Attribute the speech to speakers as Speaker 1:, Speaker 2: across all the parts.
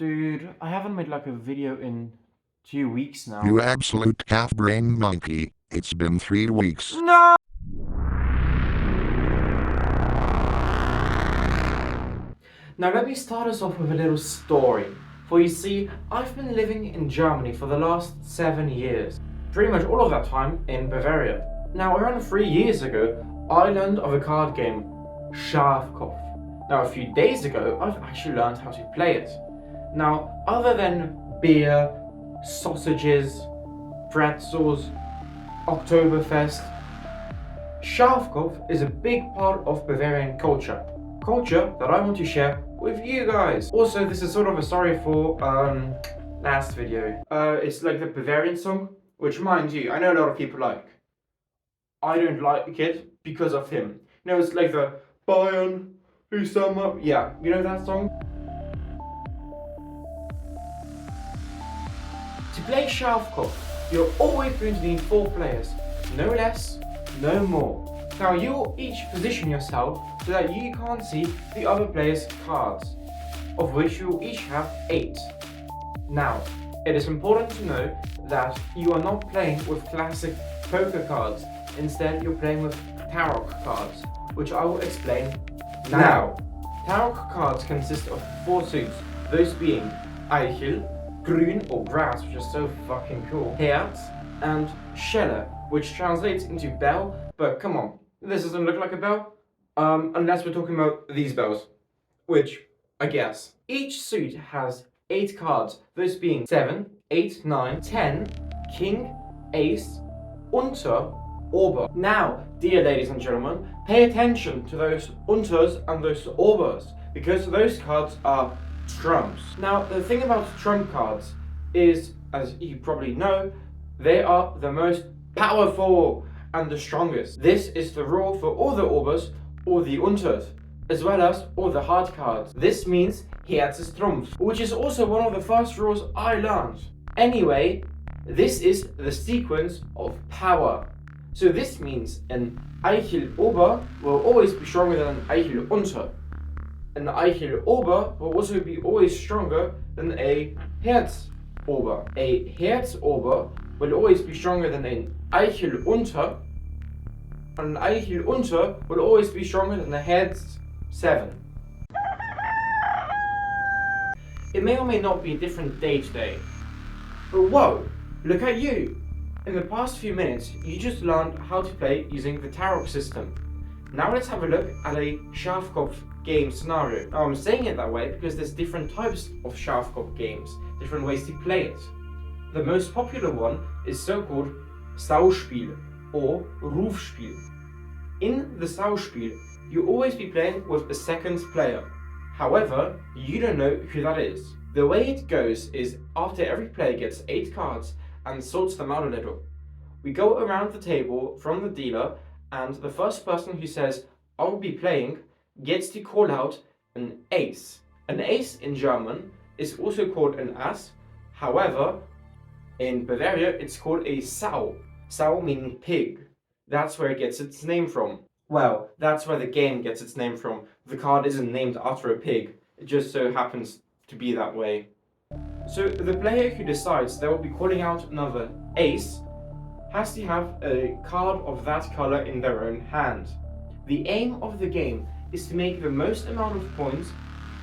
Speaker 1: Dude, I haven't made like a video in 2 weeks now.
Speaker 2: You absolute half-brain monkey. It's been 3 weeks.
Speaker 1: No! Now let me start us off with a little story. For you see, I've been living in Germany for the last 7 years. Pretty much all of that time in Bavaria. Now around 3 years ago, I learned of a card game, Schafkopf. Now a few days ago, I've actually learned how to play it. Now, other than beer, sausages, pretzels, Oktoberfest, Schafkopf is a big part of Bavarian culture. Culture that I want to share with you guys. Also, this is sort of a story for last video. It's like the Bavarian song, which mind you, I know a lot of people like. I don't like it because of him. You know, it's like the Bayern, who sum up. Yeah, you know that song? To play Schafkopf, you're always going to need 4 players, no less, no more. Now you'll each position yourself so that you can't see the other player's cards, of which you'll each have 8. Now, it is important to know that you are not playing with classic poker cards, instead you're playing with tarot cards, which I will explain now. Tarot cards consist of 4 suits, those being Eichel, Grün or grass, which is so fucking cool, Herz, and Schelle, which translates into bell, but come on, this doesn't look like a bell, unless we're talking about these bells, which I guess. Each suit has 8 cards, those being 7, 8, 9, 10, King, Ace, Unter, Ober. Now, dear ladies and gentlemen, pay attention to those Unters and those Obers, because those cards are trumps. Now, the thing about trump cards is, as you probably know, they are the most powerful and the strongest. This is the rule for all the Obers or the Unters, as well as all the hard cards. This means Herz ist Trumpf, which is also one of the first rules I learned. Anyway, this is the sequence of power. So this means an Eichel Ober will always be stronger than an Eichel Unter. An Eichel Ober will also be always stronger than a Herz Ober. A Herz Ober will always be stronger than an Eichel Unter. And an Eichel Unter will always be stronger than a Herz 7. It may or may not be a different day today. But whoa, look at you! In the past few minutes, you just learned how to play using the tarot system. Now let's have a look at a Schafkopf game scenario. Now I'm saying it that way because there's different types of Schafkopf games, different ways to play it. The most popular one is so-called Sauspiel or Rufspiel. In the Sauspiel, you'll always be playing with a second player. However, you don't know who that is. The way it goes is after every player gets 8 cards and sorts them out a little, we go around the table from the dealer, and the first person who says, "I'll be playing," gets to call out an ace. An ace in German is also called an Ass. However, in Bavaria it's called a Sau. Sau meaning pig. That's where it gets its name from. Well, that's where the game gets its name from. The card isn't named after a pig. It just so happens to be that way. So the player who decides they will be calling out another ace has to have a card of that color in their own hand. The aim of the game is to make the most amount of points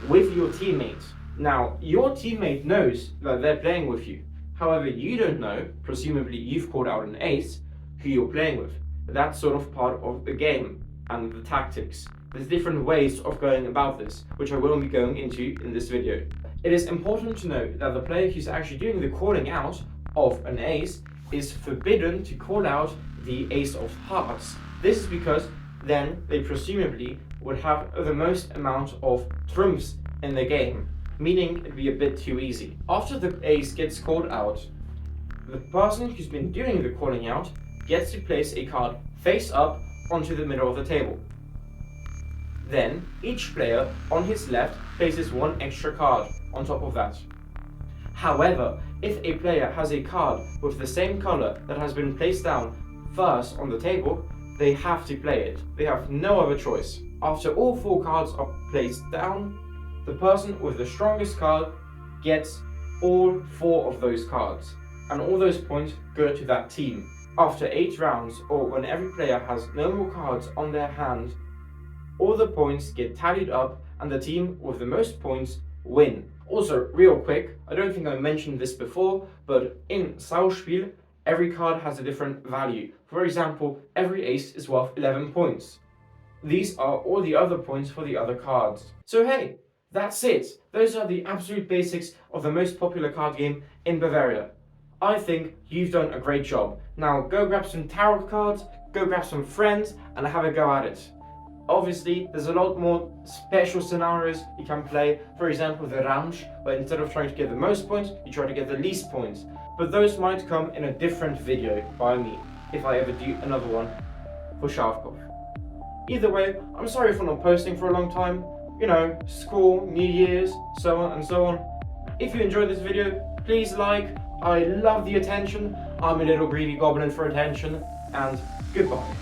Speaker 1: with your teammate. Now, your teammate knows that they're playing with you. However, you don't know, presumably you've called out an ace, who you're playing with. That's sort of part of the game and the tactics. There's different ways of going about this, which I will be going into in this video. It is important to note that the player who's actually doing the calling out of an ace is forbidden to call out the ace of hearts. This is because then they presumably would have the most amount of trumps in the game, meaning it'd be a bit too easy. After the ace gets called out, the person who's been doing the calling out gets to place a card face up onto the middle of the table. Then each player on his left places 1 extra card on top of that. However, if a player has a card with the same color that has been placed down first on the table, they have to play it. They have no other choice. After all 4 cards are placed down, the person with the strongest card gets all 4 of those cards, and all those points go to that team. After 8 rounds, or when every player has no more cards on their hand, all the points get tallied up and the team with the most points win. Also, real quick, I don't think I mentioned this before, but in Sauspiel, every card has a different value. For example, every ace is worth 11 points. These are all the other points for the other cards. So hey, that's it. Those are the absolute basics of the most popular card game in Bavaria. I think you've done a great job. Now go grab some tarot cards, go grab some friends, and have a go at it. Obviously, there's a lot more special scenarios you can play. For example, the Ramsch, where instead of trying to get the most points, you try to get the least points. But those might come in a different video by me, if I ever do another one for Schafkopf. Either way, I'm sorry for not posting for a long time. You know, school, New Year's, so on and so on. If you enjoyed this video, please like. I love the attention. I'm a little greedy goblin for attention. And goodbye.